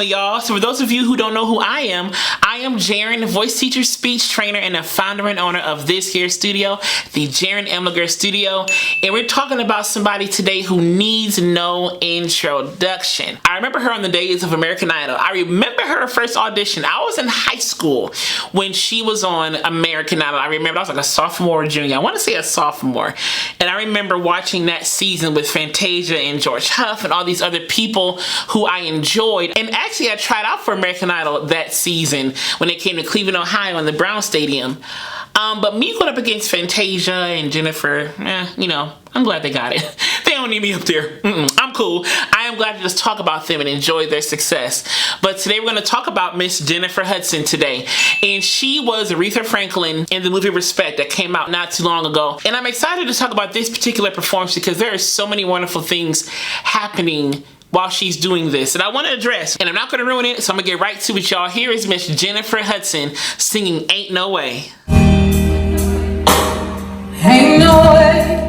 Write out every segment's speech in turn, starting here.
on, y'all? So for those of you who don't know who I am Jaren, voice teacher, speech trainer, and the founder and owner of this here studio, the Jaren Emliger Studio. And we're talking about somebody today who needs no introduction. I remember her on the days of American Idol. I remember her first audition. I was in high school when she was on American Idol. I remember I was like a sophomore or junior. I want to say a sophomore. And I remember watching that season with Fantasia and George Huff and all these other people who I enjoyed. And actually I tried out for American Idol that season when it came to Cleveland, Ohio in the Brown Stadium. But me going up against Fantasia and Jennifer, you know, I'm glad they got it. They don't need me up there. I'm cool. I am glad to just talk about them and enjoy their success. But today we're going to talk about Miss Jennifer Hudson today. And she was Aretha Franklin in the movie Respect that came out not too long ago. And I'm excited to talk about this particular performance because there are so many wonderful things happening while she's doing this, and I want to address, and I'm not going to ruin it, so I'm going to get right to it, y'all. Here is Miss Jennifer Hudson singing Ain't No Way. Ain't no way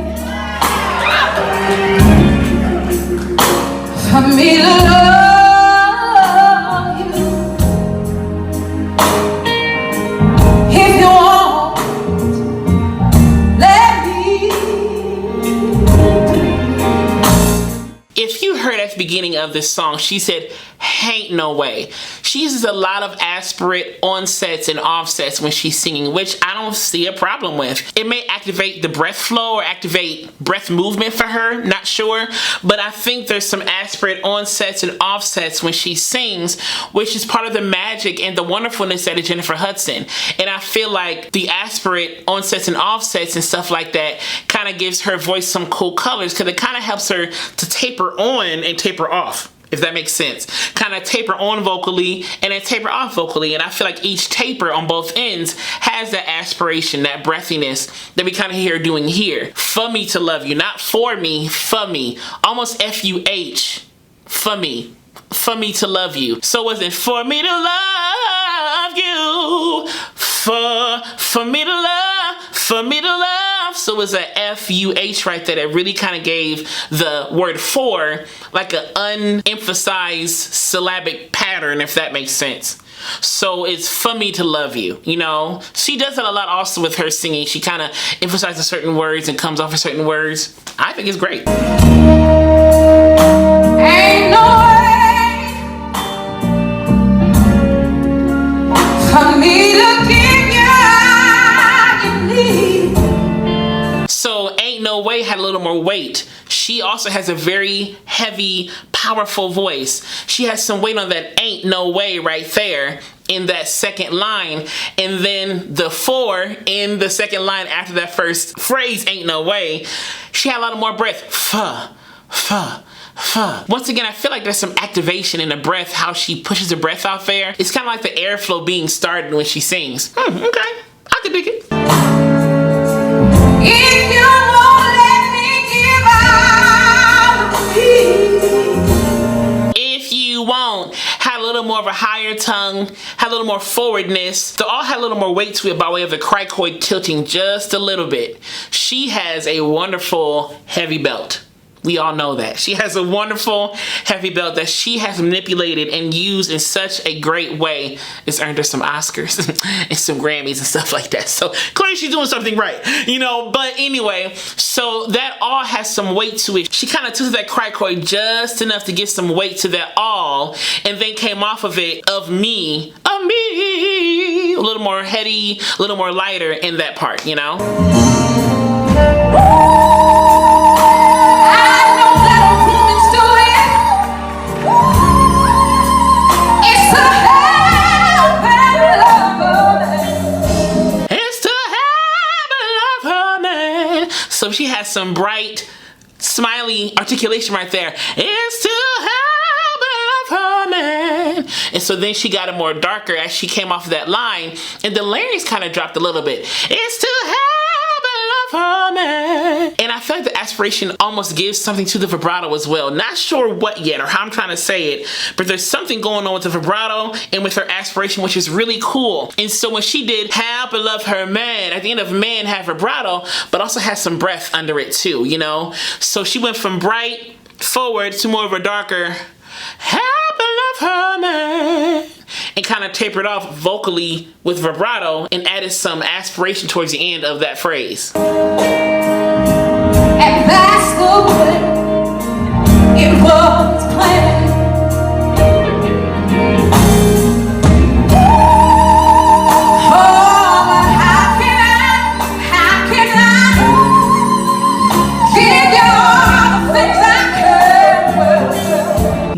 for me to love you if you won't let me. If you heard at the beginning of this song, she said, ain't no way. She uses a lot of aspirate onsets and offsets when she's singing, which I don't see a problem with. It may activate the breath flow or activate breath movement for her, not sure, but I think there's some aspirate onsets and offsets when she sings, which is part of the magic and the wonderfulness that is Jennifer Hudson. And I feel like the aspirate onsets and offsets and stuff like that kind of gives her voice some cool colors because it kind of helps her to taper on and taper off, if that makes sense. Kind of taper on vocally and then taper off vocally. And I feel like each taper on both ends has that aspiration, that breathiness that we kind of hear doing here. For me to love you, not for me, for me. Almost F-U-H, for me. For me to love you. So was it for me to love you? For me to love, for me to love. So it was a F-U-H right there that really kind of gave the word for like an unemphasized syllabic pattern, if that makes sense. So it's for me to love you, you know? She does that a lot also with her singing. She kind of emphasizes certain words and comes off of certain words. I think it's great. Ain't no way for me to give you all you need. So Ain't No Way had a little more weight. She also has a very heavy, powerful voice. She has some weight on that ain't no way right there in that second line. And then the for in the second line after that first phrase, ain't no way, she had a lot of more breath. Fuh. Once again, I feel like there's some activation in the breath, how she pushes the breath out there. It's kind of like the airflow being started when she sings. Okay, I can dig it. If you won't let me give out, If you won't, had a little more of a higher tongue, had a little more forwardness. They all had a little more weight to it by way of the cricoid tilting just a little bit. She has a wonderful heavy belt. We all know that. She has a wonderful heavy belt that she has manipulated and used in such a great way. It's earned her some Oscars and some Grammys and stuff like that. So clearly she's doing something right, you know. But anyway, so that all has some weight to it. She kind of took that cricoid just enough to get some weight to that all, and then came off of it, of me, a little more heady, a little more lighter in that part, you know. So she has some bright, smiley articulation right there. It's to have her man. And so then she got it more darker as she came off of that line, and the larynx kind of dropped a little bit. It's to have her man. And I feel like the aspiration almost gives something to the vibrato as well. Not sure what yet or how I'm trying to say it, but there's something going on with the vibrato and with her aspiration, which is really cool. And so when she did Have and Love Her Man, at the end of man had vibrato, but also has some breath under it too, you know? So she went from bright forward to more of a darker Have and Love for me, and kind of tapered off vocally with vibrato and added some aspiration towards the end of that phrase. And that's the way it was planned. Oh, but how can I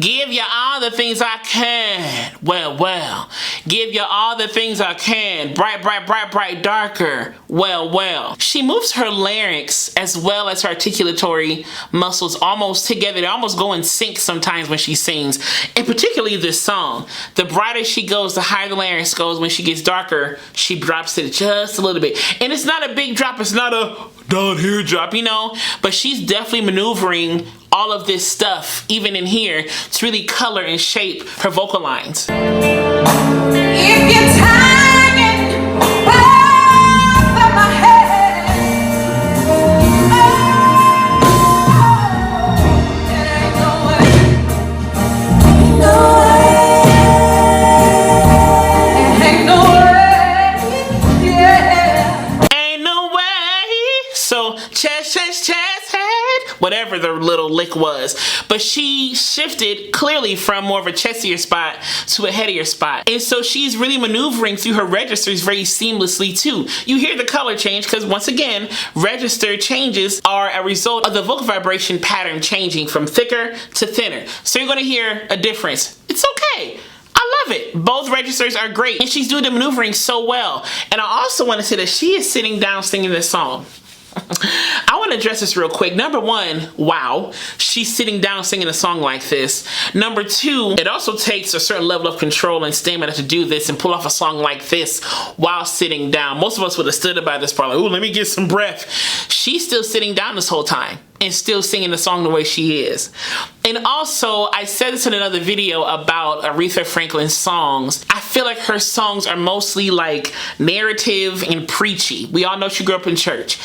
give you all the things I can? Well, give you all the things I can. Bright, darker. Well. She moves her larynx as well as her articulatory muscles almost together. They almost go in sync sometimes when she sings, and particularly this song. The brighter she goes, the higher the larynx goes. When she gets darker, she drops it just a little bit. And it's not a big drop. It's not a down here drop, you know, but she's definitely maneuvering all of this stuff, even in here, to really color and shape her vocal lines. If you're hanging above my head, it ain't no way, it ain't no way, yeah. Ain't no way. So chest, head, whatever the little lick was. But she shifted clearly from more of a chestier spot to a headier spot. And so she's really maneuvering through her registers very seamlessly too. You hear the color change because once again, register changes are a result of the vocal vibration pattern changing from thicker to thinner. So you're gonna hear a difference. It's okay. I love it. Both registers are great. And she's doing the maneuvering so well. And I also want to say that she is sitting down singing this song. I want to address this real quick. Number one, wow, she's sitting down singing a song like this. Number two, it also takes a certain level of control and stamina to do this and pull off a song like this while sitting down. Most of us would have stood up by this part like, ooh, let me get some breath. She's still sitting down this whole time and still singing the song the way she is. And also, I said this in another video about Aretha Franklin's songs. I feel like her songs are mostly like narrative and preachy. We all know she grew up in church.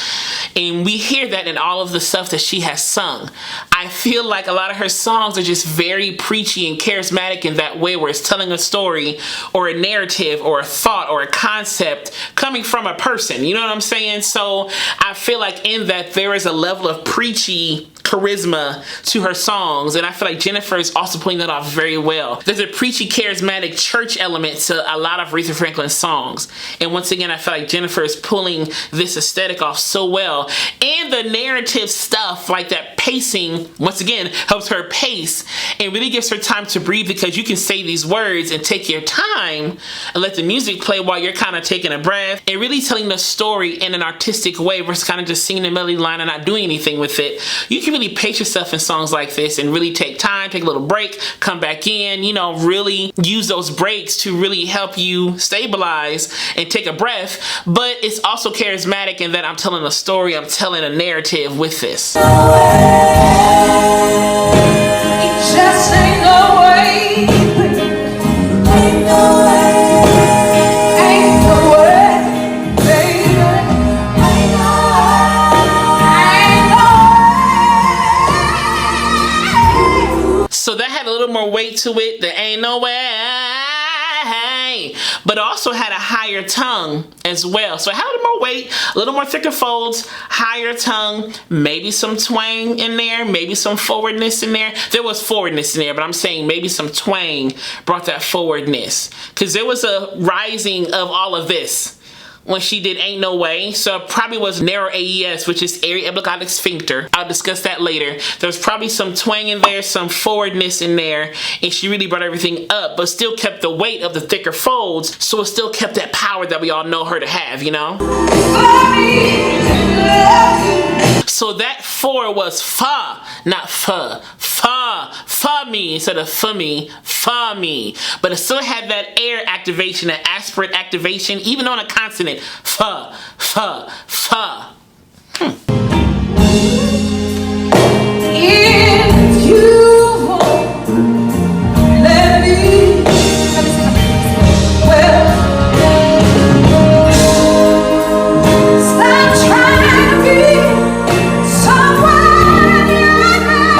And we hear that in all of the stuff that she has sung. I feel like a lot of her songs are just very preachy and charismatic in that way where it's telling a story or a narrative or a thought or a concept coming from a person. You know what I'm saying? So I feel like in that there is a level of preachy charisma to her songs, and I feel like Jennifer is also pulling that off very well. There's a preachy, charismatic church element to a lot of Aretha Franklin's songs, and once again I feel like Jennifer is pulling this aesthetic off so well. And the narrative stuff, like that pacing, once again helps her pace and really gives her time to breathe, because you can say these words and take your time and let the music play while you're kind of taking a breath and really telling the story in an artistic way versus kind of just singing the melody line and not doing anything with it. You can really pace yourself in songs like this and really take time, take a little break, come back in, you know, really use those breaks to really help you stabilize and take a breath. But it's also charismatic in that I'm telling a story, I'm telling a narrative with this. It just ain't no way, ain't no way, ain't no way, baby, ain't no way. So that had a little more weight to it. There ain't no way. But also had a higher tongue as well. So it had a little more weight, a little more thicker folds, higher tongue, maybe some twang in there, maybe some forwardness in there. There was forwardness in there, but I'm saying maybe some twang brought that forwardness. Because there was a rising of all of this when she did Ain't No Way. So it probably was narrow AES, which is area epiglottic sphincter. I'll discuss that later. There's probably some twang in there, some forwardness in there, and she really brought everything up, but still kept the weight of the thicker folds, so it still kept that power that we all know her to have, you know? So that four was fa, not fa. Fa me instead of for me, fa me. But it still had that air activation, that aspirate activation, even on a consonant. Fa. If you won't let me, well, stop trying to be someone you're not.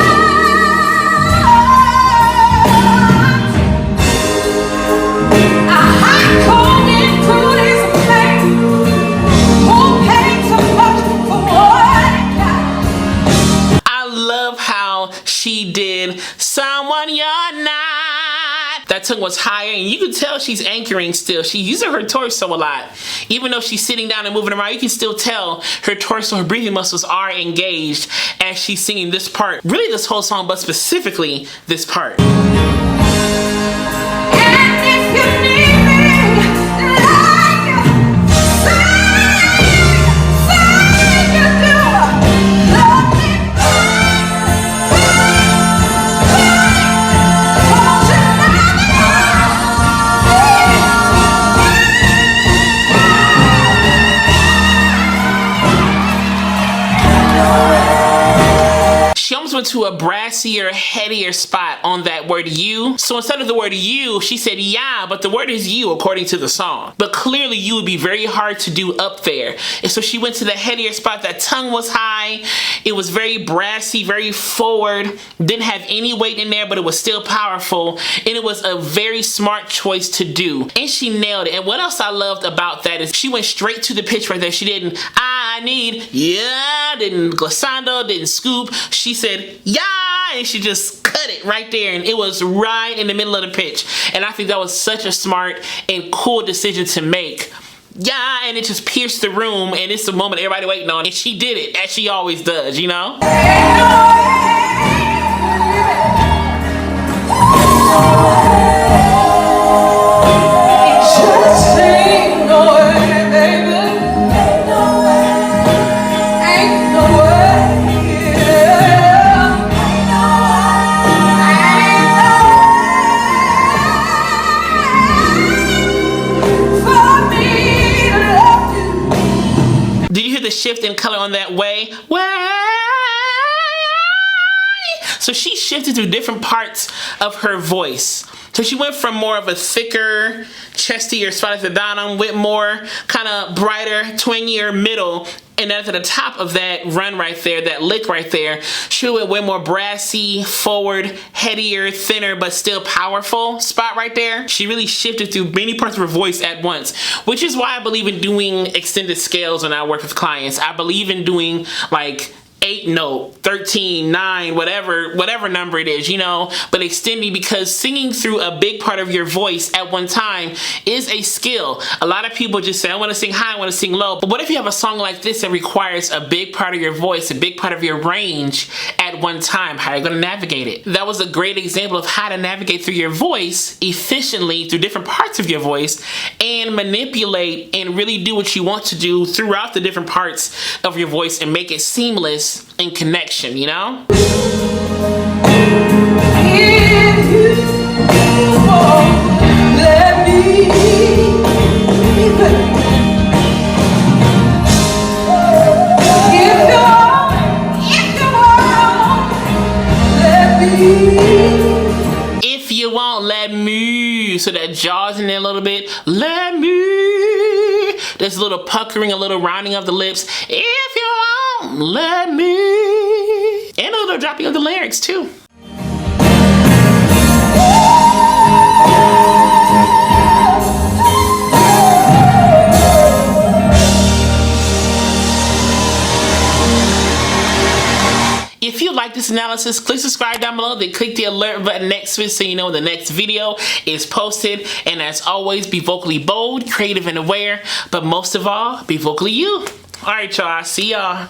tongue was higher, and you can tell she's anchoring still. She's using her torso a lot. Even though she's sitting down and moving around, you can still tell her torso, her breathing muscles are engaged as she's singing this part. Really this whole song, but specifically this part. She almost went to a brassier, headier spot on that word you. So instead of the word you, she said yeah, but the word is you according to the song. But clearly you would be very hard to do up there. And so she went to the headier spot. That tongue was high. It was very brassy, very forward. Didn't have any weight in there, but it was still powerful. And it was a very smart choice to do. And she nailed it. And what else I loved about that is she went straight to the pitch right there. She didn't, I need, yeah, didn't glissando, didn't scoop. She said, yeah, and she just cut it right there, and it was right in the middle of the pitch. And I think that was such a smart and cool decision to make. Yeah, and it just pierced the room, and it's the moment everybody waiting on, and she did it, as she always does, you know? Shift in color on that way. So she shifted through different parts of her voice. So she went from more of a thicker, chestier spot at the bottom with more kind of brighter, twangier middle. And then at the top of that run right there, that lick right there, she went way more brassy, forward, headier, thinner, but still powerful spot right there. She really shifted through many parts of her voice at once, which is why I believe in doing extended scales when I work with clients. I believe in doing like 8 note, 13, 9, whatever number it is, you know, but extending, because singing through a big part of your voice at one time is a skill. A lot of people just say, I want to sing high, I want to sing low. But what if you have a song like this that requires a big part of your voice, a big part of your range at one time? How are you going to navigate it? That was a great example of how to navigate through your voice efficiently through different parts of your voice and manipulate and really do what you want to do throughout the different parts of your voice and make it seamless in connection, you know? If you won't let me, if you won't let me, so that jaw's in there a little bit, let me, there's a little puckering, a little rounding of the lips, if you won't let me, and a little dropping of the larynx too. If you like this analysis, click subscribe down below, then click the alert button next to it so you know when the next video is posted. And as always, be vocally bold, creative, and aware, but most of all, be vocally you. All right, y'all, see y'all.